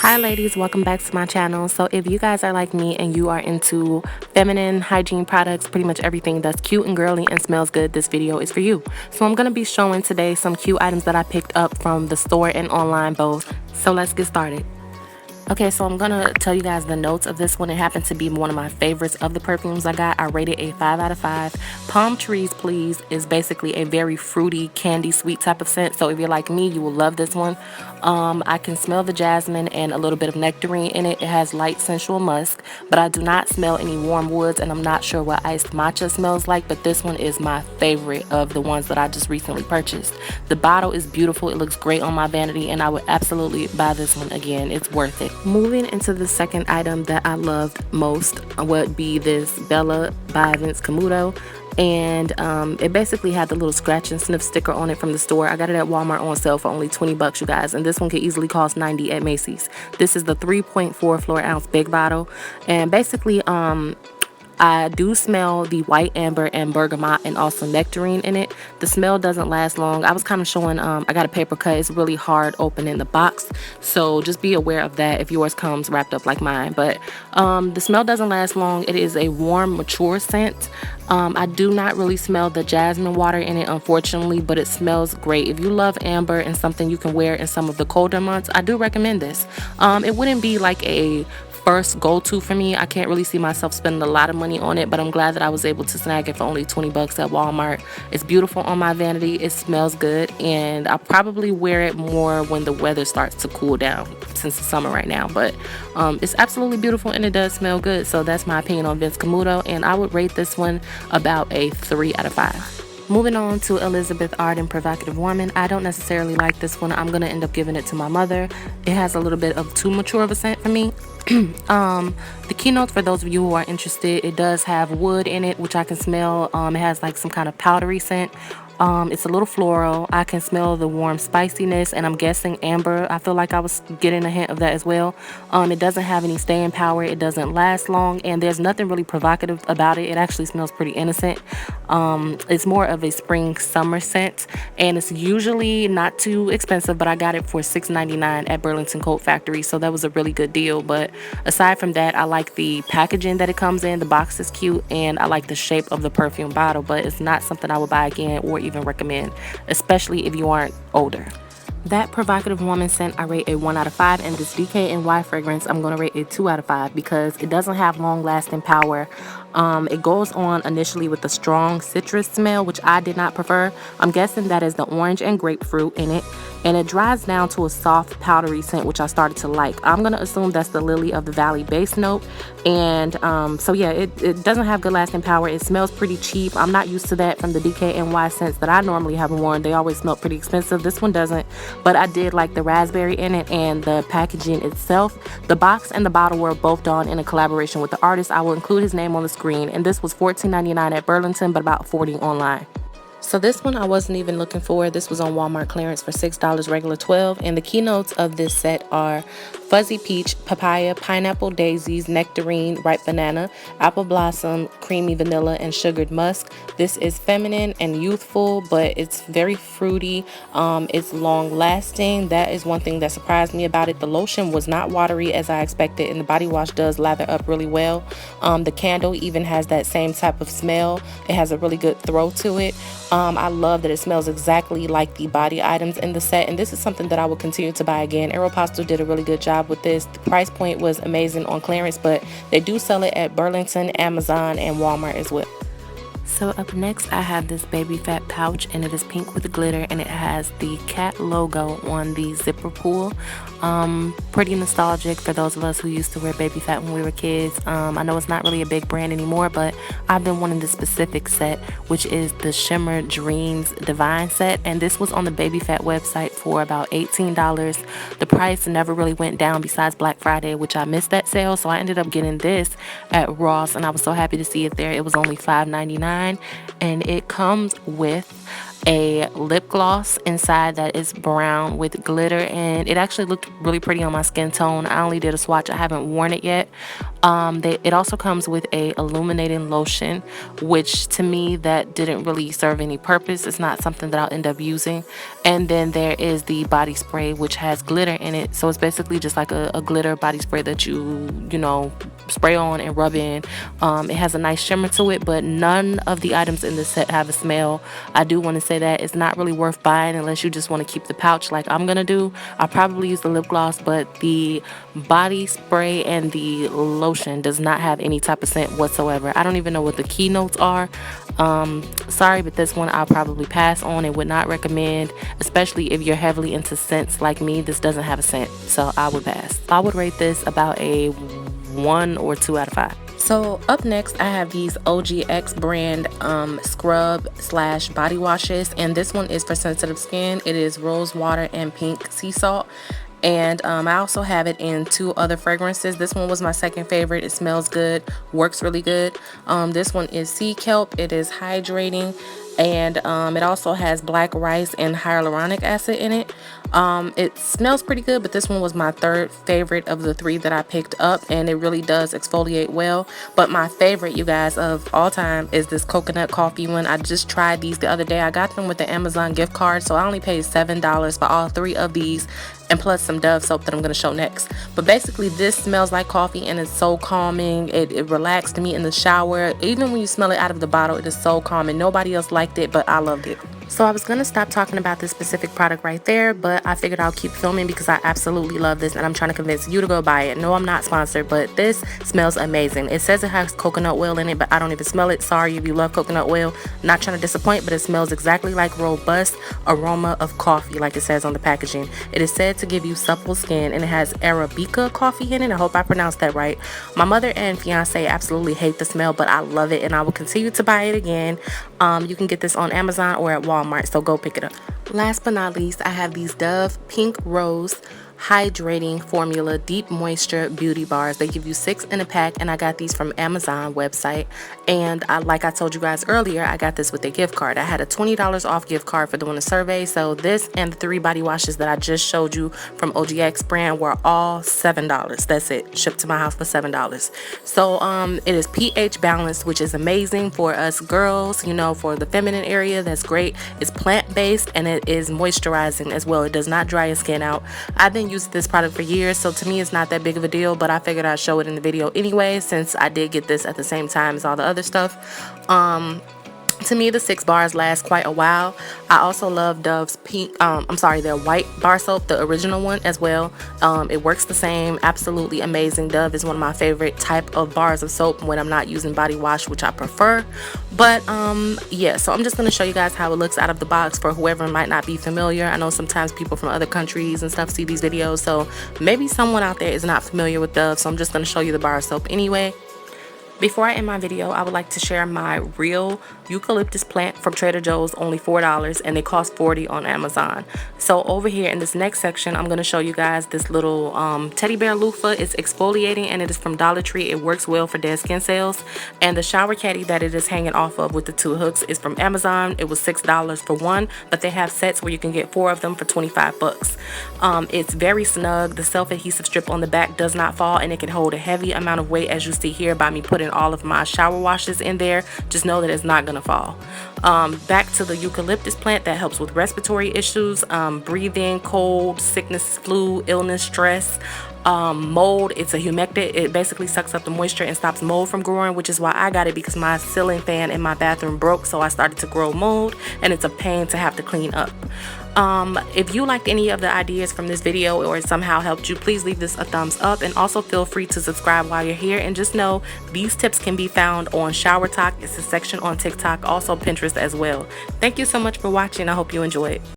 Hi ladies, welcome back to my channel. So if you guys are like me and you are into feminine hygiene products, pretty much everything that's cute and girly and smells good, this video is for you. So I'm going to be showing today some cute items that I picked up from the store and online both. So let's get started. Okay, so I'm gonna tell you guys the notes of this one. It happened to be one of my favorites of the perfumes I got. I rated a 5 out of 5. Palm Trees Please is basically a very fruity, candy sweet type of scent. So if you're like me, you will love this one. I can smell the jasmine and a little bit of nectarine in it. It has light sensual musk, but I do not smell any warm woods, and I'm not sure what iced matcha smells like, but this one is my favorite of the ones that I just recently purchased. The bottle is beautiful. It looks great on my vanity, and I would absolutely buy this one again. It's worth it. Moving into the second item that I loved most would be this Bella by Vince Camuto. And it basically had the little scratch and sniff sticker on it from the store. I got it at Walmart on sale for only 20 bucks, you guys, and this one could easily cost 90 at Macy's. This is the 3.4 fluor ounce big bottle, and basically I do smell the white amber and bergamot and also nectarine in it. The smell doesn't last long. I was kind of showing, I got a paper cut. It's really hard open in the box, so just be aware of that if yours comes wrapped up like mine. But the smell doesn't last long. It is a warm, mature scent. I do not really smell the jasmine water in it, unfortunately, but it smells great. If you love amber and something you can wear in some of the colder months, I do recommend this. It wouldn't be like a first go-to for me. I can't really see myself spending a lot of money on it, but I'm glad that I was able to snag it for only 20 bucks at Walmart. It's beautiful on my vanity. It smells good, and I'll probably wear it more when the weather starts to cool down since it's summer right now. But it's absolutely beautiful, and it does smell good. So that's my opinion on Vince Camuto, and I would rate this one about a 3 out of 5. Moving on to Elizabeth Arden Provocative Woman. I don't necessarily like this one. I'm gonna end up giving it to my mother. It has a little bit of too mature of a scent for me. The keynotes, for those of you who are interested, it does have wood in it, which I can smell. It has like some kind of powdery scent. It's a little floral. I can smell the warm spiciness, and I'm guessing amber. I feel like I was getting a hint of that as well. It doesn't have any staying power. It doesn't last long, and there's nothing really provocative about it. It actually smells pretty innocent. It's more of a spring summer scent, and it's usually not too expensive, but I got it for $6.99 at Burlington Coat Factory, so that was a really good deal. But aside from that, I like the packaging that it comes in. The box is cute, and I like the shape of the perfume bottle, but it's not something I would buy again or even recommend, especially if you aren't older. That Provocative Woman scent, I rate a 1 out of 5, and this Dkny fragrance, I'm going to rate a 2 out of 5 because it doesn't have long-lasting power. It goes on initially with a strong citrus smell, which I did not prefer. I'm guessing that is the orange and grapefruit in it, and it dries down to a soft, powdery scent, which I started to like. I'm going to assume that's the Lily of the Valley base note, and so yeah, it doesn't have good lasting power. It smells pretty cheap. I'm not used to that from the Dkny scents that I normally have worn. They always smell pretty expensive. This one doesn't, but I did like the raspberry in it and the packaging itself. The box and the bottle were both done in a collaboration with the artist. I will include his name on the screen, and this was $14.99 at Burlington, but about $40 online. So this one I wasn't even looking for. This was on Walmart clearance for $6, regular $12, and the keynotes of this set are fuzzy peach, papaya, pineapple, daisies, nectarine, ripe banana, apple blossom, creamy vanilla, and sugared musk. This is feminine and youthful, but it's very fruity. It's long lasting. That is one thing that surprised me about it. The lotion was not watery as I expected, and the body wash does lather up really well. The candle even has that same type of smell. It has a really good throw to it. I love that it smells exactly like the body items in the set, and this is something that I will continue to buy again. Aeropostale did a really good job with this. The price point was amazing on clearance, but they do sell it at Burlington, Amazon, and Walmart as well. So up next, I have this Baby Phat pouch, and it is pink with glitter, and it has the cat logo on the zipper pull. Pretty nostalgic for those of us who used to wear Baby Phat when we were kids. I know it's not really a big brand anymore, but I've been wanting this specific set, which is the Shimmer Dreams Divine set, and this was on the Baby Phat website for about $18. The price never really went down besides Black Friday, which I missed that sale, so I ended up getting this at Ross, and I was so happy to see it there. It was only $5.99, and it comes with a lip gloss inside that is brown with glitter, and it actually looked really pretty on my skin tone. I only did a swatch. I haven't worn it yet. It also comes with a illuminating lotion, which to me that didn't really serve any purpose. It's not something that I'll end up using. And then there is the body spray, which has glitter in it. So it's basically just like a glitter body spray that you know, spray on and rub in. It has a nice shimmer to it, but none of the items in this set have a smell. I do want to say that it's not really worth buying unless you just want to keep the pouch like I'm gonna do. I'll probably use the lip gloss, but the body spray and the lotion does not have any type of scent whatsoever. I don't even know what the keynotes are. Sorry, but this one I'll probably pass on and would not recommend, especially if you're heavily into scents like me. This doesn't have a scent, so I would pass. I would rate this about a 1 or 2 out of 5. So up next, I have these OGX brand scrub slash body washes, and this one is for sensitive skin. It is rose water and pink sea salt. And I also have it in 2 other fragrances. This one was my second favorite. It smells good, works really good. This one is sea kelp. It is hydrating, and it also has black rice and hyaluronic acid in it. It smells pretty good, but this one was my third favorite of the 3 that I picked up, and it really does exfoliate well. But my favorite, you guys, of all time is this coconut coffee one. I just tried these the other day. I got them with the Amazon gift card, so I only paid $7 for all 3 of these, and plus some Dove soap that I'm going to show next. But basically this smells like coffee, and it's so calming. It relaxed me in the shower. Even when you smell it out of the bottle, it is so calming. Nobody else liked it, but I loved it. So I was going to stop talking about this specific product right there, but I figured I'll keep filming because I absolutely love this, and I'm trying to convince you to go buy it. No, I'm not sponsored, but this smells amazing. It says it has coconut oil in it, but I don't even smell it. Sorry if you love coconut oil. Not trying to disappoint, but it smells exactly like robust aroma of coffee, like it says on the packaging. It is said to give you supple skin, and it has Arabica coffee in it. I hope I pronounced that right. My mother and fiance absolutely hate the smell, but I love it, and I will continue to buy it again. You can get this on Amazon or at Walmart, so go pick it up. Last but not least, I have these Dove Pink Rose Hydrating Formula Deep Moisture Beauty Bars. They give you 6 in a pack, and I got these from Amazon website. And like I told you guys earlier, I got this with a gift card. I had a $20 off gift card for doing a survey. So this and the 3 body washes that I just showed you from OGX brand were all $7. That's it, shipped to my house for $7. So it is pH balanced, which is amazing for us girls, you know, for the feminine area. That's great. It's plant-based, and it is moisturizing as well. It does not dry your skin out. I've been used this product for years, so to me it's not that big of a deal, but I figured I'd show it in the video anyway, since I did get this at the same time as all the other stuff. To me, the 6 bars last quite a while. I also love Dove's their white bar soap, the original one as well. It works the same, absolutely amazing. Dove is one of my favorite type of bars of soap when I'm not using body wash, which I prefer. But yeah, so I'm just going to show you guys how it looks out of the box for whoever might not be familiar. I know sometimes people from other countries and stuff see these videos, so maybe someone out there is not familiar with Dove, so I'm just going to show you the bar soap anyway. Before I end my video, I would like to share my real eucalyptus plant from Trader Joe's, only $4, and it costs $40 on Amazon. So over here in this next section, I'm going to show you guys this little teddy bear loofah. It's exfoliating, and it is from Dollar Tree. It works well for dead skin cells. And the shower caddy that it is hanging off of with the 2 hooks is from Amazon. It was $6 for one, but they have sets where you can get 4 of them for 25 bucks. It's very snug. The self-adhesive strip on the back does not fall, and it can hold a heavy amount of weight, as you see here by me putting all of my shower washes in there. Just know that it's not gonna fall. Back to the eucalyptus plant that helps with respiratory issues, breathing, cold, sickness, flu, illness, stress, mold. It's a humectant. It basically sucks up the moisture and stops mold from growing, which is why I got it, because my ceiling fan in my bathroom broke, so I started to grow mold, and it's a pain to have to clean up. If you liked any of the ideas from this video or it somehow helped you, please leave this a thumbs up, and also feel free to subscribe while you're here. And just know these tips can be found on Shower Talk. It's a section on TikTok, also Pinterest as well. Thank you so much for watching. I hope you enjoyed.